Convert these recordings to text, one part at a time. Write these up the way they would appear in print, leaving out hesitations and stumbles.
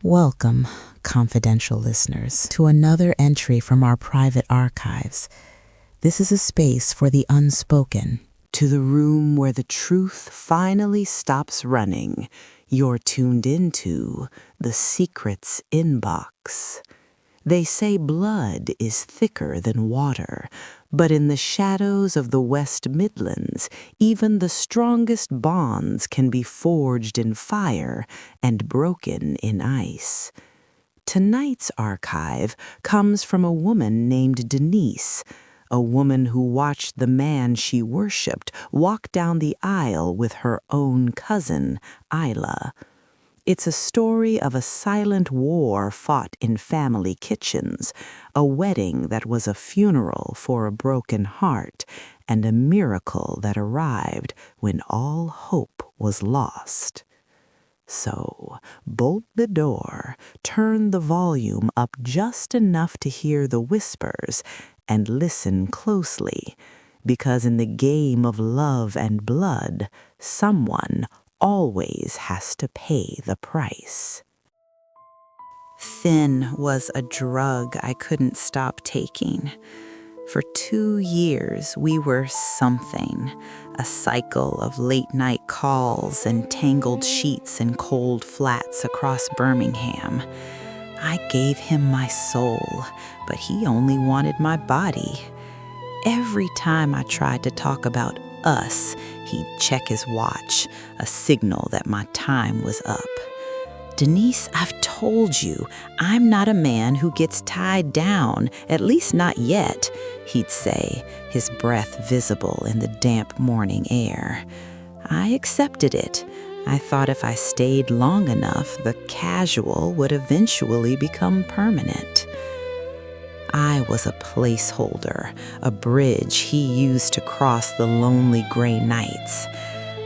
Welcome, confidential listeners, to another entry from our private archives. This is a space for the unspoken. To the room where the truth finally stops running. You're tuned into the secret's inbox. They say blood is thicker than water, but in the shadows of the West Midlands, even the strongest bonds can be forged in fire and broken in ice. Tonight's archive comes from a woman named Denise, a woman who watched the man she worshipped walk down the aisle with her own cousin, Isla. It's a story of a silent war fought in family kitchens, a wedding that was a funeral for a broken heart, and a miracle that arrived when all hope was lost. So, bolt the door, turn the volume up just enough to hear the whispers, and listen closely, because in the game of love and blood, someone always has to pay the price. Thin was a drug I couldn't stop taking. For 2 years, we were something, a cycle of late-night calls and tangled sheets in cold flats across Birmingham. I gave him my soul, but he only wanted my body. Every time I tried to talk about us, he'd check his watch, a signal that my time was up. Denise, I've told you, I'm not a man who gets tied down, at least not yet, he'd say, his breath visible in the damp morning air. I accepted it. I thought if I stayed long enough, the casual would eventually become permanent. I was a placeholder, a bridge he used to cross the lonely gray nights.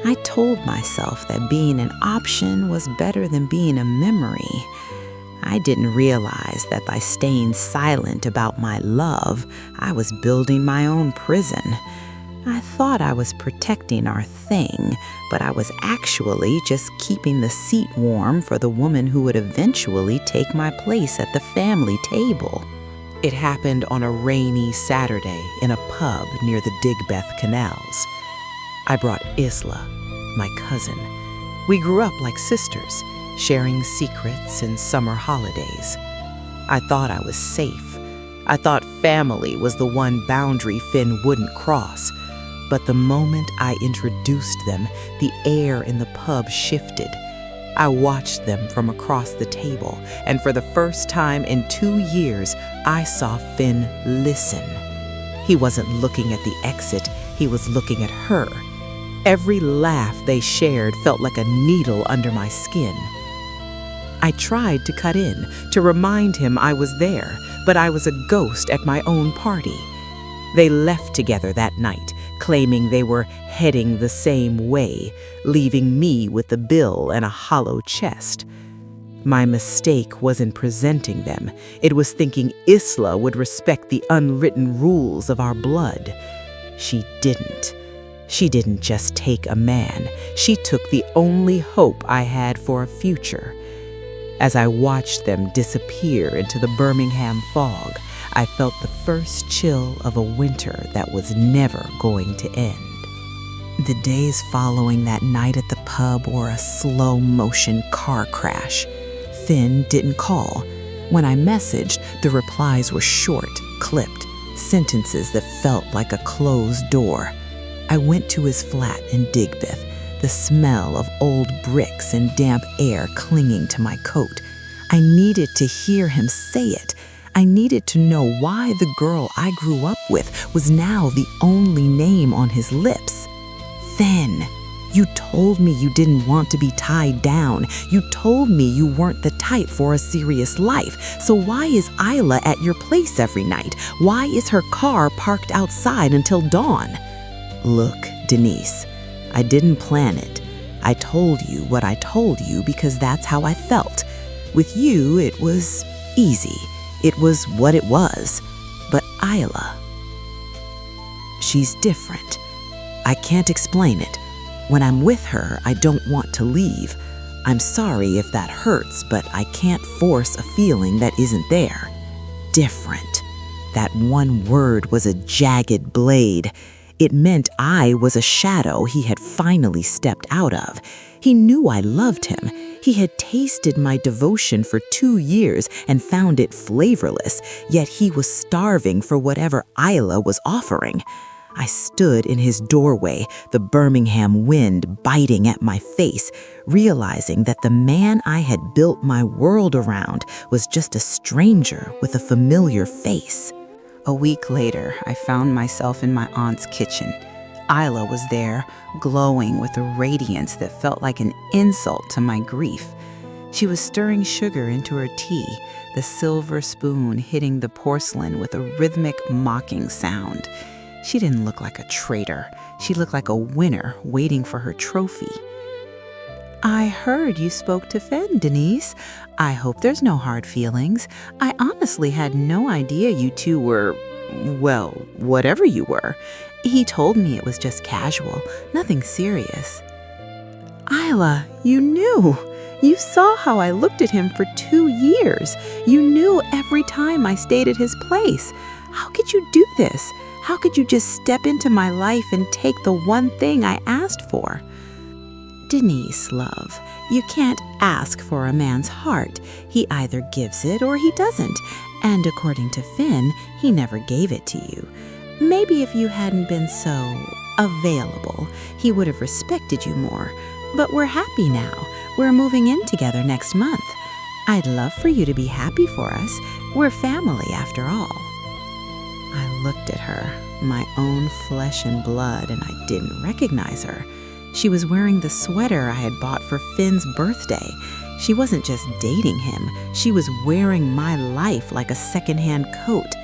I told myself that being an option was better than being a memory. I didn't realize that by staying silent about my love, I was building my own prison. I thought I was protecting our thing, but I was actually just keeping the seat warm for the woman who would eventually take my place at the family table. It happened on a rainy Saturday in a pub near the Digbeth canals. I brought Isla, my cousin. We grew up like sisters, sharing secrets and summer holidays. I thought I was safe. I thought family was the one boundary Finn wouldn't cross. But the moment I introduced them, the air in the pub shifted. I watched them from across the table, and for the first time in 2 years, I saw Finn listen. He wasn't looking at the exit, he was looking at her. Every laugh they shared felt like a needle under my skin. I tried to cut in, to remind him I was there, but I was a ghost at my own party. They left together that night, claiming they were heading the same way, leaving me with the bill and a hollow chest. My mistake wasn't presenting them. It was thinking Isla would respect the unwritten rules of our blood. She didn't. She didn't just take a man. She took the only hope I had for a future. As I watched them disappear into the Birmingham fog, I felt the first chill of a winter that was never going to end. The days following that night at the pub were a slow-motion car crash. Finn didn't call. When I messaged, the replies were short, clipped, sentences that felt like a closed door. I went to his flat in Digbeth, the smell of old bricks and damp air clinging to my coat. I needed to hear him say it. I needed to know why the girl I grew up with was now the only name on his lips. Finn, you told me you didn't want to be tied down. You told me you weren't the type for a serious life. So why is Isla at your place every night? Why is her car parked outside until dawn? Look, Denise, I didn't plan it. I told you what I told you because that's how I felt. With you, it was easy. It was what it was. But Isla, she's different. I can't explain it. When I'm with her, I don't want to leave. I'm sorry if that hurts, but I can't force a feeling that isn't there. Different. That one word was a jagged blade. It meant I was a shadow he had finally stepped out of. He knew I loved him. He had tasted my devotion for 2 years and found it flavorless, yet he was starving for whatever Isla was offering. I stood in his doorway, the Birmingham wind biting at my face, realizing that the man I had built my world around was just a stranger with a familiar face. A week later, I found myself in my aunt's kitchen. Isla was there, glowing with a radiance that felt like an insult to my grief. She was stirring sugar into her tea, the silver spoon hitting the porcelain with a rhythmic, mocking sound. She didn't look like a traitor. She looked like a winner waiting for her trophy. I heard you spoke to Finn, Denise. I hope there's no hard feelings. I honestly had no idea you two were, well, whatever you were. He told me it was just casual, nothing serious. Isla, you knew. You saw how I looked at him for 2 years. You knew every time I stayed at his place. How could you do this? How could you just step into my life and take the one thing I asked for? Denise, love, you can't ask for a man's heart. He either gives it or he doesn't. And according to Finn, he never gave it to you. Maybe if you hadn't been so available, he would have respected you more. But we're happy now. We're moving in together next month. I'd love for you to be happy for us. We're family after all. I looked at her, my own flesh and blood, and I didn't recognize her. She was wearing the sweater I had bought for Finn's birthday. She wasn't just dating him. She was wearing my life like a secondhand coat.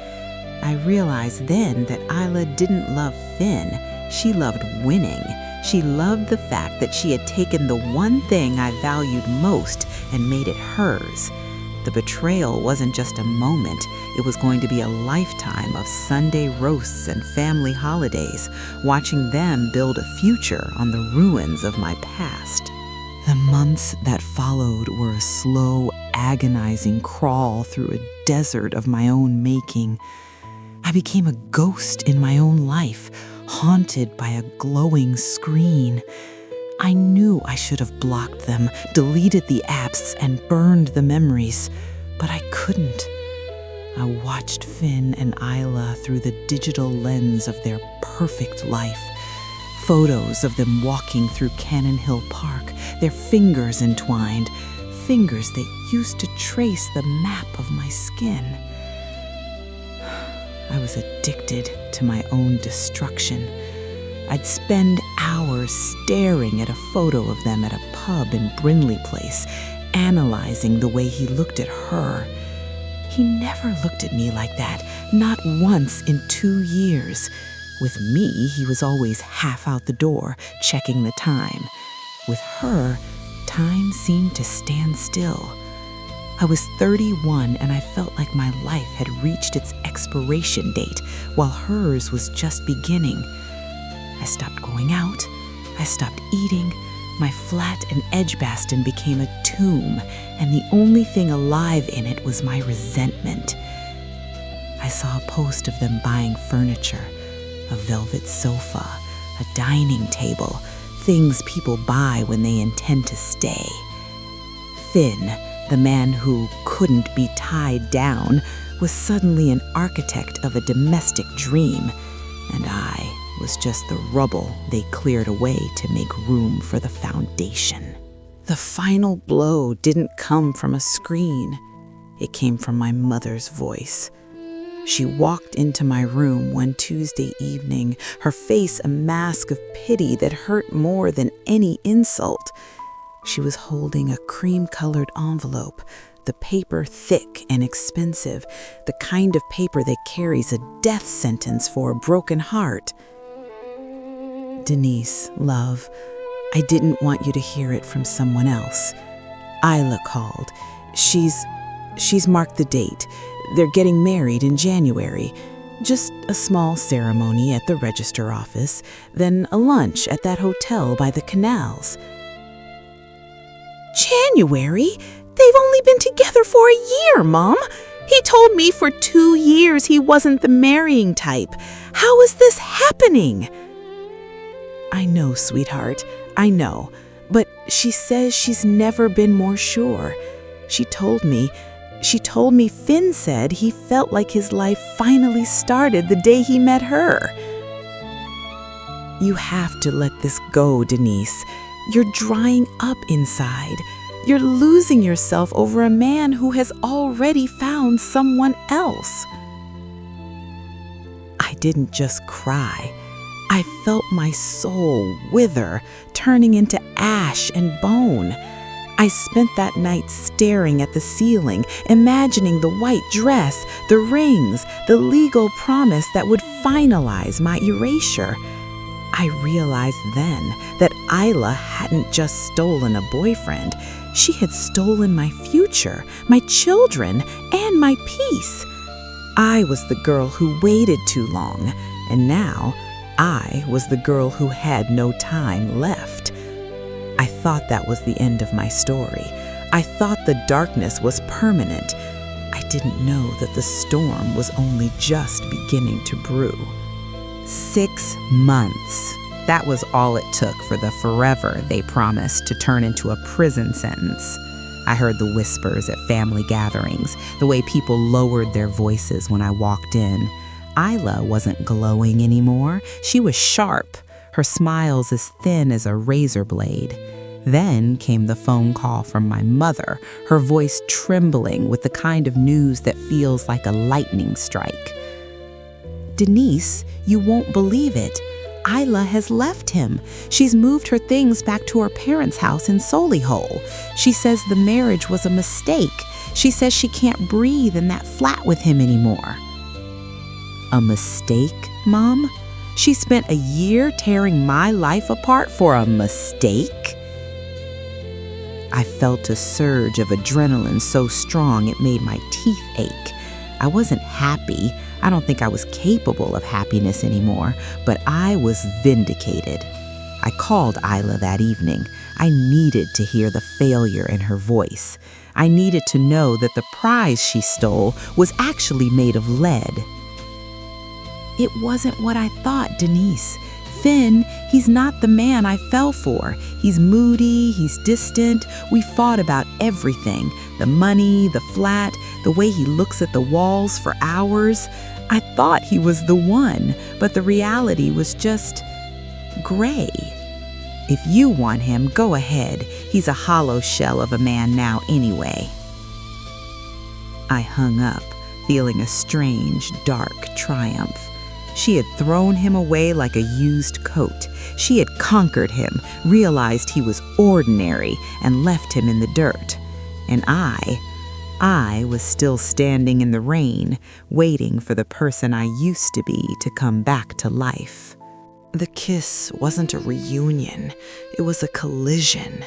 I realized then that Isla didn't love Finn. She loved winning. She loved the fact that she had taken the one thing I valued most and made it hers. The betrayal wasn't just a moment. It was going to be a lifetime of Sunday roasts and family holidays, watching them build a future on the ruins of my past. The months that followed were a slow, agonizing crawl through a desert of my own making. I became a ghost in my own life, haunted by a glowing screen. I knew I should have blocked them, deleted the apps, and burned the memories, but I couldn't. I watched Finn and Isla through the digital lens of their perfect life. Photos of them walking through Cannon Hill Park, their fingers entwined, fingers that used to trace the map of my skin. I was addicted to my own destruction. I'd spend hours staring at a photo of them at a pub in Brindley Place, analyzing the way he looked at her. He never looked at me like that, not once in 2 years. With me, he was always half out the door, checking the time. With her, time seemed to stand still. I was 31 and I felt like my life had reached its expiration date, while hers was just beginning. I stopped going out. I stopped eating. My flat in Edgbaston became a tomb, and the only thing alive in it was my resentment. I saw a post of them buying furniture, a velvet sofa, a dining table, things people buy when they intend to stay. Finn, the man who couldn't be tied down, was suddenly an architect of a domestic dream, and I was just the rubble they cleared away to make room for the foundation. The final blow didn't come from a screen. It came from my mother's voice. She walked into my room one Tuesday evening, her face a mask of pity that hurt more than any insult. She was holding a cream-colored envelope, the paper thick and expensive, the kind of paper that carries a death sentence for a broken heart. Denise, love, I didn't want you to hear it from someone else. Isla called. She's marked the date. They're getting married in January. Just a small ceremony at the register office, then a lunch at that hotel by the canals. January? They've only been together for a year, Mom. He told me for 2 years he wasn't the marrying type. How is this happening? I know, sweetheart, I know. But she says she's never been more sure. She told me Finn said he felt like his life finally started the day he met her. You have to let this go, Denise. You're drying up inside. You're losing yourself over a man who has already found someone else. I didn't just cry. I felt my soul wither, turning into ash and bone. I spent that night staring at the ceiling, imagining the white dress, the rings, the legal promise that would finalize my erasure. I realized then that Isla hadn't just stolen a boyfriend. She had stolen my future, my children, and my peace. I was the girl who waited too long, and now I was the girl who had no time left. I thought that was the end of my story. I thought the darkness was permanent. I didn't know that the storm was only just beginning to brew. 6 months. That was all it took for the forever they promised to turn into a prison sentence. I heard the whispers at family gatherings, the way people lowered their voices when I walked in. Isla wasn't glowing anymore. She was sharp, her smiles as thin as a razor blade. Then came the phone call from my mother, her voice trembling with the kind of news that feels like a lightning strike. Denise, you won't believe it. Isla has left him. She's moved her things back to her parents' house in Solihull. She says the marriage was a mistake. She says she can't breathe in that flat with him anymore. A mistake, Mom? She spent a year tearing my life apart for a mistake? I felt a surge of adrenaline so strong it made my teeth ache. I wasn't happy. I don't think I was capable of happiness anymore, but I was vindicated. I called Isla that evening. I needed to hear the failure in her voice. I needed to know that the prize she stole was actually made of lead. It wasn't what I thought, Denise. Finn, he's not the man I fell for. He's moody, he's distant. We fought about everything. The money, the flat, the way he looks at the walls for hours. I thought he was the one, but the reality was just gray. If you want him, go ahead. He's a hollow shell of a man now anyway. I hung up, feeling a strange, dark triumph. She had thrown him away like a used coat. She had conquered him, realized he was ordinary, and left him in the dirt. And I was still standing in the rain, waiting for the person I used to be to come back to life. The kiss wasn't a reunion, it was a collision.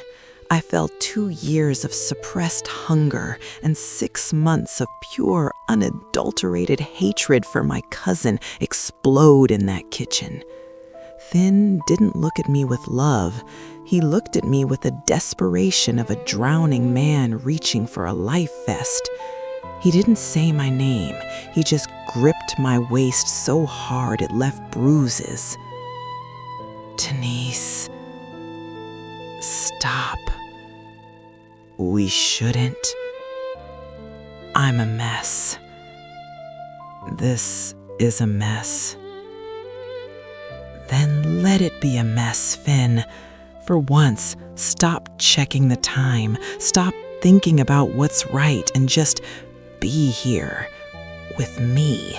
I felt 2 years of suppressed hunger and 6 months of pure, unadulterated hatred for my cousin explode in that kitchen. Finn didn't look at me with love. He looked at me with the desperation of a drowning man reaching for a life vest. He didn't say my name. He just gripped my waist so hard it left bruises. Denise, stop. We shouldn't. I'm a mess. This is a mess. Then let it be a mess, Finn. For once, stop checking the time. Stop thinking about what's right and just be here with me.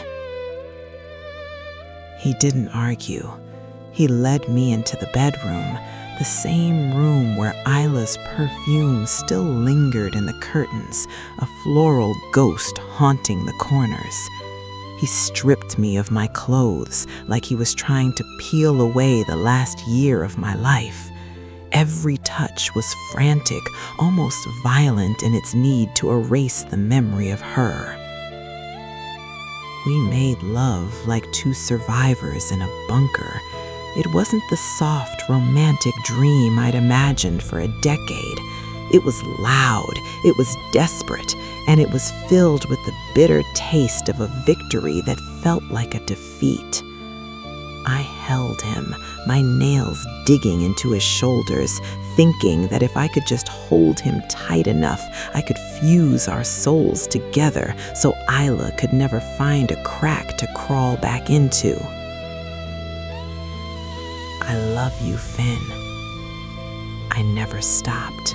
He didn't argue. He led me into the bedroom, the same room where Isla's perfume still lingered in the curtains, a floral ghost haunting the corners. He stripped me of my clothes like he was trying to peel away the last year of my life. Every touch was frantic, almost violent in its need to erase the memory of her. We made love like two survivors in a bunker. It wasn't the soft, romantic dream I'd imagined for a decade. It was loud, it was desperate, and it was filled with the bitter taste of a victory that felt like a defeat. I held him, my nails digging into his shoulders, thinking that if I could just hold him tight enough, I could fuse our souls together so Isla could never find a crack to crawl back into. I love you, Finn. I never stopped.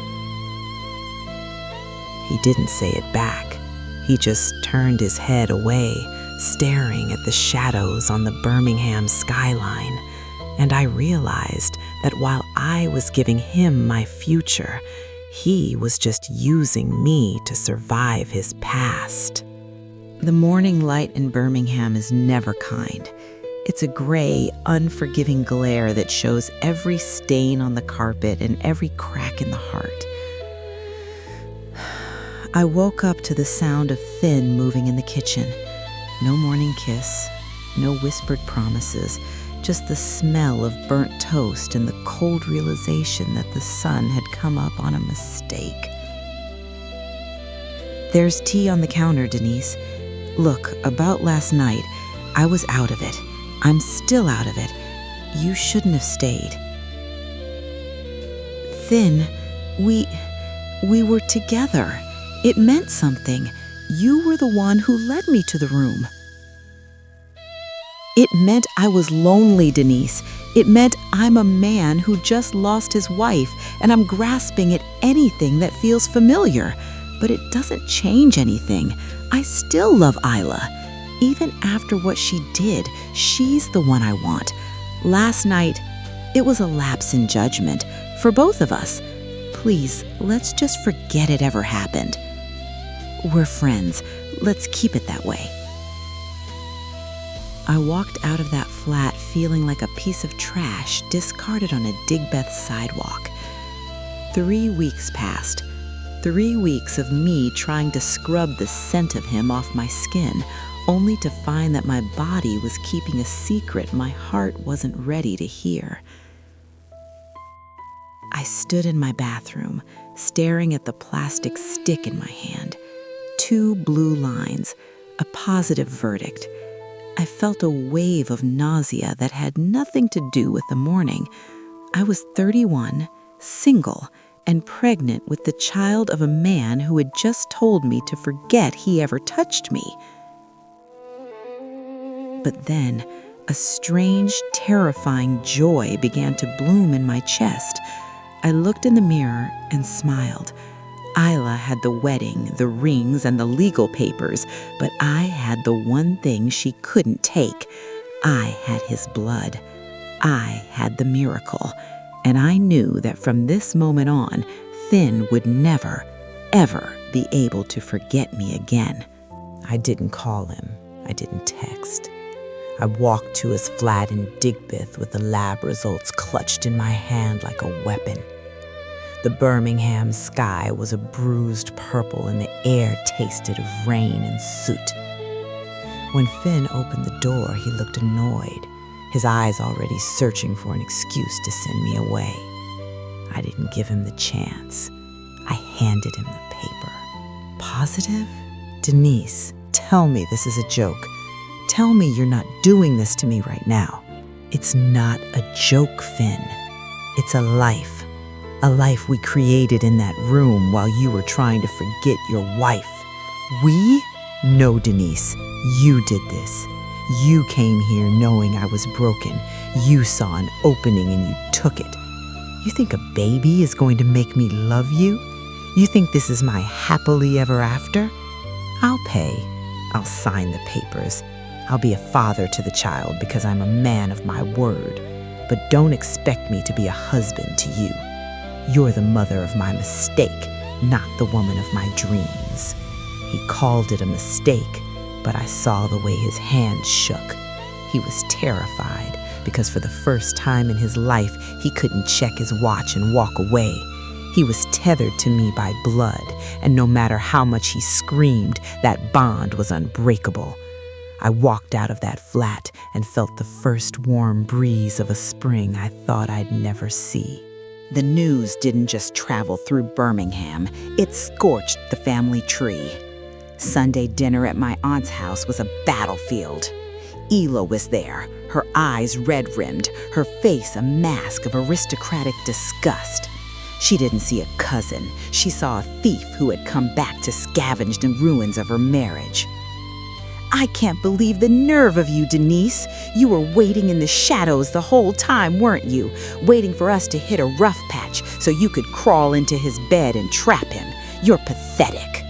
He didn't say it back. He just turned his head away, staring at the shadows on the Birmingham skyline, and I realized that while I was giving him my future, he was just using me to survive his past. The morning light in Birmingham is never kind. It's a gray, unforgiving glare that shows every stain on the carpet and every crack in the heart. I woke up to the sound of Finn moving in the kitchen. No morning kiss, no whispered promises, just the smell of burnt toast and the cold realization that the sun had come up on a mistake. There's tea on the counter, Denise. Look, about last night, I was out of it. I'm still out of it. You shouldn't have stayed. Finn, we were together. It meant something. You were the one who led me to the room. It meant I was lonely, Denise. It meant I'm a man who just lost his wife, and I'm grasping at anything that feels familiar. But it doesn't change anything. I still love Isla. Even after what she did, she's the one I want. Last night, it was a lapse in judgment for both of us. Please, let's just forget it ever happened. We're friends. Let's keep it that way. I walked out of that flat feeling like a piece of trash discarded on a Digbeth sidewalk. 3 weeks passed. 3 weeks of me trying to scrub the scent of him off my skin, only to find that my body was keeping a secret my heart wasn't ready to hear. I stood in my bathroom, staring at the plastic stick in my hand. 2 blue lines, a positive verdict. I felt a wave of nausea that had nothing to do with the morning. I was 31, single, and pregnant with the child of a man who had just told me to forget he ever touched me. But then, a strange, terrifying joy began to bloom in my chest. I looked in the mirror and smiled. Isla had the wedding, the rings, and the legal papers, but I had the one thing she couldn't take. I had his blood. I had the miracle. And I knew that from this moment on, Finn would never, ever be able to forget me again. I didn't call him. I didn't text. I walked to his flat in Digbeth with the lab results clutched in my hand like a weapon. The Birmingham sky was a bruised purple and the air tasted of rain and soot. When Finn opened the door, he looked annoyed, his eyes already searching for an excuse to send me away. I didn't give him the chance. I handed him the paper. Positive? Denise, tell me this is a joke. Tell me you're not doing this to me right now. It's not a joke, Finn. It's a life. A life we created in that room while you were trying to forget your wife. We? No, Denise. You did this. You came here knowing I was broken. You saw an opening and you took it. You think a baby is going to make me love you? You think this is my happily ever after? I'll pay. I'll sign the papers. I'll be a father to the child because I'm a man of my word. But don't expect me to be a husband to you. You're the mother of my mistake, not the woman of my dreams. He called it a mistake, but I saw the way his hands shook. He was terrified because for the first time in his life, he couldn't check his watch and walk away. He was tethered to me by blood, and no matter how much he screamed, that bond was unbreakable. I walked out of that flat and felt the first warm breeze of a spring I thought I'd never see. The news didn't just travel through Birmingham, it scorched the family tree. Sunday dinner at my aunt's house was a battlefield. Isla was there, her eyes red-rimmed, her face a mask of aristocratic disgust. She didn't see a cousin, she saw a thief who had come back to scavenge the ruins of her marriage. I can't believe the nerve of you, Denise. You were waiting in the shadows the whole time, weren't you? Waiting for us to hit a rough patch so you could crawl into his bed and trap him. You're pathetic.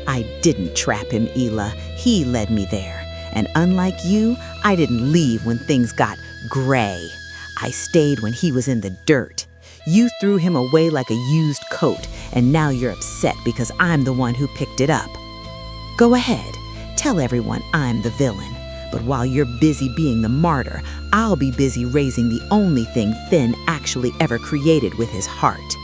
I didn't trap him, Isla. He led me there. And unlike you, I didn't leave when things got gray. I stayed when he was in the dirt. You threw him away like a used coat, and now you're upset because I'm the one who picked it up. Go ahead, tell everyone I'm the villain. But while you're busy being the martyr, I'll be busy raising the only thing Finn actually ever created with his heart.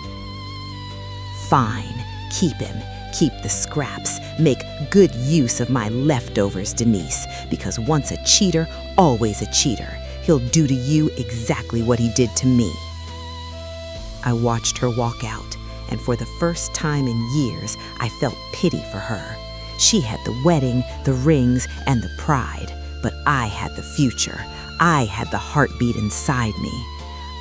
Fine, keep him. Keep the scraps. Make good use of my leftovers, Denise, because once a cheater, always a cheater. He'll do to you exactly what he did to me. I watched her walk out, and for the first time in years, I felt pity for her. She had the wedding, the rings, and the pride, but I had the future. I had the heartbeat inside me.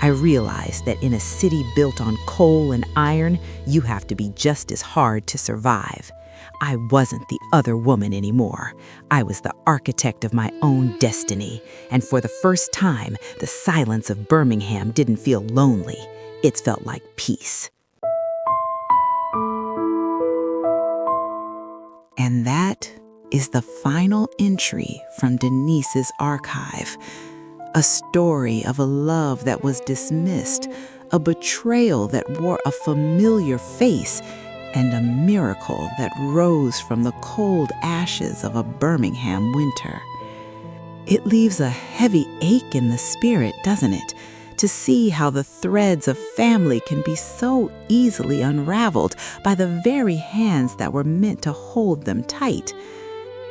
I realized that in a city built on coal and iron, you have to be just as hard to survive. I wasn't the other woman anymore. I was the architect of my own destiny, and for the first time, the silence of Birmingham didn't feel lonely. It felt like peace. And that is the final entry from Denise's archive. A story of a love that was dismissed, a betrayal that wore a familiar face, and a miracle that rose from the cold ashes of a Birmingham winter. It leaves a heavy ache in the spirit, doesn't it, to see how the threads of family can be so easily unraveled by the very hands that were meant to hold them tight.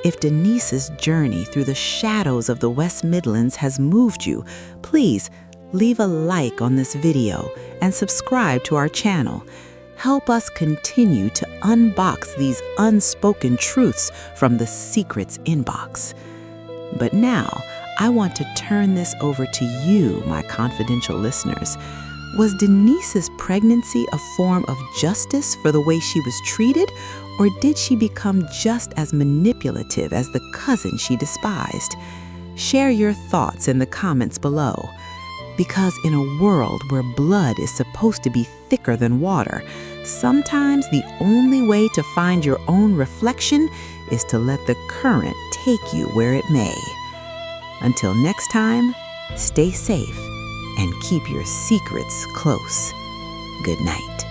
If Denise's journey through the shadows of the West Midlands has moved you, please leave a like on this video and subscribe to our channel. Help us continue to unbox these unspoken truths from the secrets inbox. But now, I want to turn this over to you, my confidential listeners. Was Denise's pregnancy a form of justice for the way she was treated, or did she become just as manipulative as the cousin she despised? Share your thoughts in the comments below. Because in a world where blood is supposed to be thicker than water, sometimes the only way to find your own reflection is to let the current take you where it may. Until next time, stay safe and keep your secrets close. Good night.